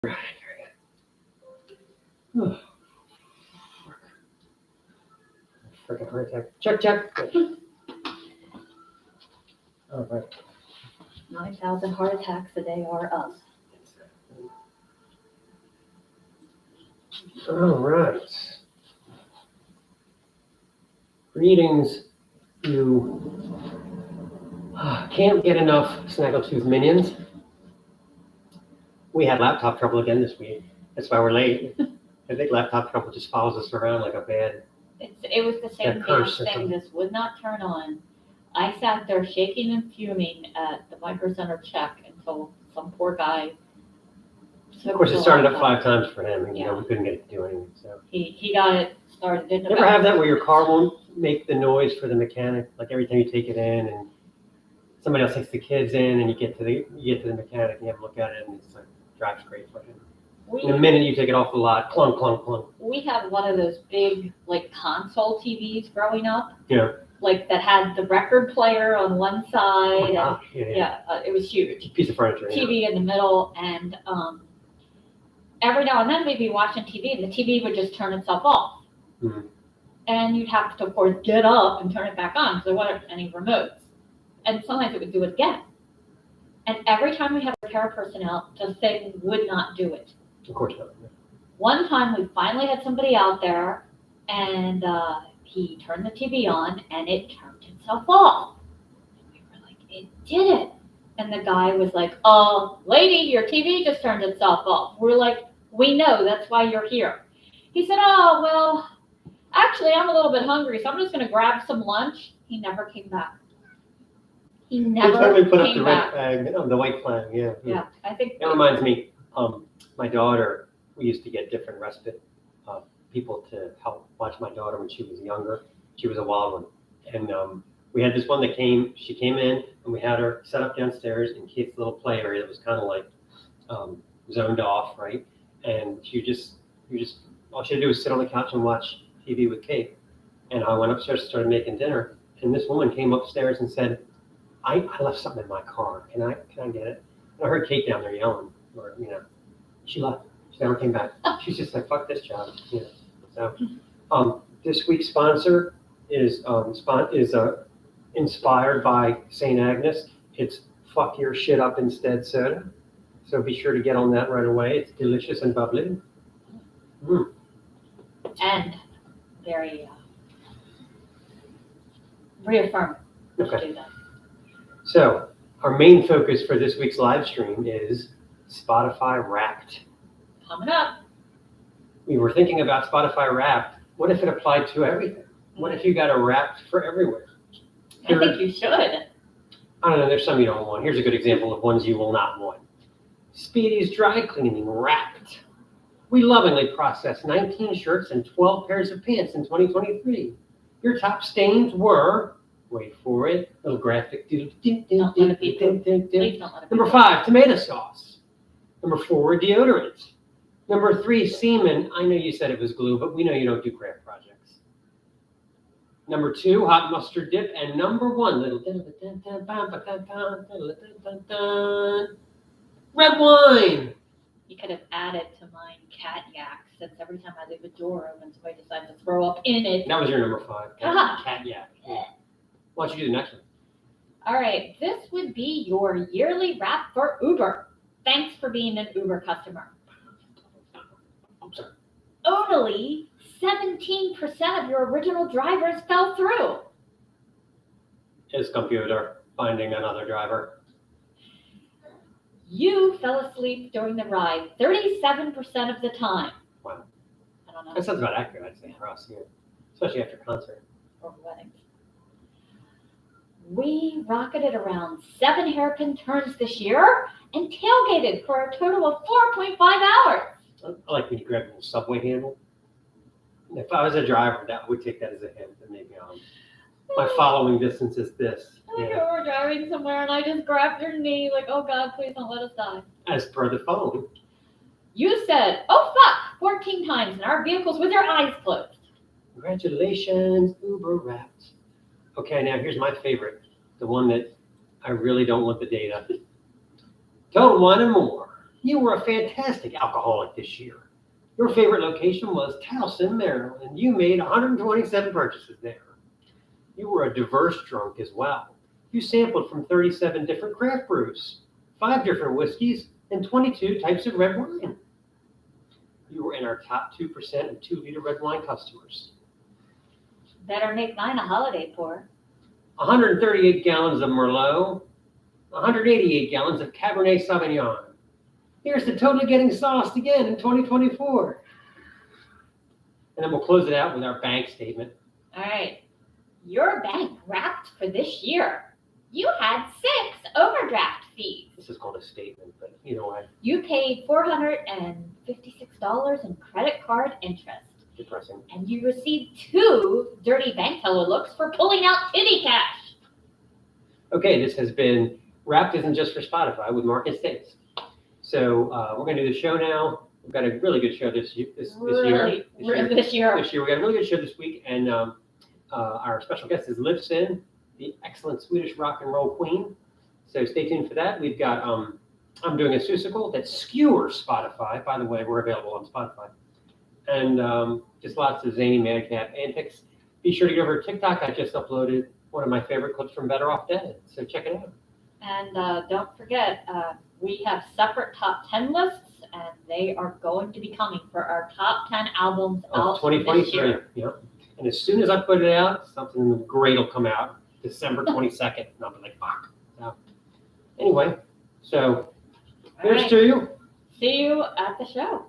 Right, very good. Freaking heart attack. Check. All right. 9,000 heart attacks a day are us. All right. Greetings, you can't get enough Snaggletooth minions. We had laptop trouble again this week. That's why we're late. I think laptop trouble just follows us around like a bad. It was the same thing. This would not turn on. I sat there shaking and fuming at the Micro Center check until some poor guy. Of course, it started up 5 times for him, and we couldn't get it to do anything. So he got it started. You ever have that where your car won't make the noise for the mechanic? Like every time you take it in, and somebody else takes the kids in, and you get to the mechanic, and you have to look at it, and it's like drives great for him. In a minute, you take it off the lot, clunk, clunk, clunk. We had one of those big console TVs growing up. Yeah. That had the record player on one side. Oh my gosh, it was huge. Piece of furniture. TV in the middle, and every now and then we'd be watching TV, and the TV would just turn itself off. Mm-hmm. And you'd have to, of course, get up and turn it back on, because there weren't any remotes. And sometimes it would do it again. And every time we had a repair person out, the thing would not do it. Of course not. Yeah. One time we finally had somebody out there, and he turned the TV on, and it turned itself off. And we were like, it did it. And the guy was like, lady, your TV just turned itself off. We're like, we know, that's why you're here. He said, oh, well, actually, I'm a little bit hungry, so I'm just going to grab some lunch. He never came back. He never totally put came up the back. Red flag, the white flag, yeah. Yeah, I think that reminds me. My daughter, we used to get different respite people to help watch my daughter when she was younger. She was a wild one. And we had this one that she came in, and we had her set up downstairs in Kate's little play area that was kind of like zoned off, right? And all she had to do was sit on the couch and watch TV with Kate. And I went upstairs and started making dinner. And this woman came upstairs and said, I left something in my car. Can I get it? And I heard Kate down there yelling, she left. She never came back. She's just like, fuck this job. So, this week's sponsor is inspired by St. Agnes. It's fuck your shit up instead soda. So be sure to get on that right away. It's delicious and bubbly. And very reaffirming to do that. So our main focus for this week's live stream is Spotify Wrapped. Coming up. We were thinking about Spotify Wrapped. What if it applied to everything? What if you got a Wrapped for everywhere? I think you should. I don't know. There's some you don't want. Here's a good example of ones you will not want. Speedy's Dry Cleaning Wrapped. We lovingly processed 19 shirts and 12 pairs of pants in 2023. Your top stains were, wait for it, little graphic. Number 5, tomato sauce. Number 4, deodorant. Number 3, semen. I know you said it was glue, but we know you don't do craft projects. Number 2, hot mustard dip. And number 1, red wine. You could have added to mine cat yak, since every time I leave a door open, somebody decides to throw up in it. That was your number 5. Cat yak. Yeah. Why don't you do the next one? All right, this would be your yearly wrap for Uber. Thanks for being an Uber customer. I'm sorry. Only 17% of your original drivers fell through. His computer finding another driver. You fell asleep during the ride 37% of the time. Wow. I don't know. That sounds about accurate, I'd say, for us here, especially after concert. Or weddings. We rocketed around 7 hairpin turns this year and tailgated for a total of 4.5 hours. I like when you grab a little subway handle. If I was a driver, that would take that as a hint. And maybe my following distance is this. I think we were driving somewhere and I just grabbed your knee like, oh God, please don't let us die. As per the phone. You said, oh fuck, 14 times in our vehicles with your eyes closed. Congratulations, Uber Wrapped. Okay, now here's my favorite. The one that I really don't want the data. Don't want it more. You were a fantastic alcoholic this year. Your favorite location was Towson, Maryland, and you made 127 purchases there. You were a diverse drunk as well. You sampled from 37 different craft brews, 5 different whiskeys, and 22 types of red wine. You were in our top 2% of 2-liter red wine customers. Better make mine a holiday pour. 138 gallons of Merlot, 188 gallons of Cabernet Sauvignon. Here's to totally getting sauced again in 2024. And then we'll close it out with our bank statement. All right. Your bank wrapped for this year. You had 6 overdraft fees. This is called a statement, but either way, You paid $456 in credit card interest. depressing. And you received 2 dirty bank teller looks for pulling out kitty cash. Okay, this has been Wrapped Isn't Just for Spotify with Mark and Stace. So we're going to do the show now. We've got a really good show this year. This year. This year. We got a really good show this week, and our special guest is Liv Sin, the excellent Swedish rock and roll queen. So stay tuned for that. We've got I'm doing a Susicle that skewers Spotify. By the way, we're available on Spotify, and just lots of zany madcap antics. Be sure to go over to TikTok. I just uploaded one of my favorite clips from Better Off Dead, so check it out. And don't forget, we have separate top 10 lists, and they are going to be coming for our top 10 albums out 2023. this year. Yeah. And as soon as I put it out, something great will come out December 22nd. And I'll be like, fuck. So, anyway, so here's right. to you. See you at the show.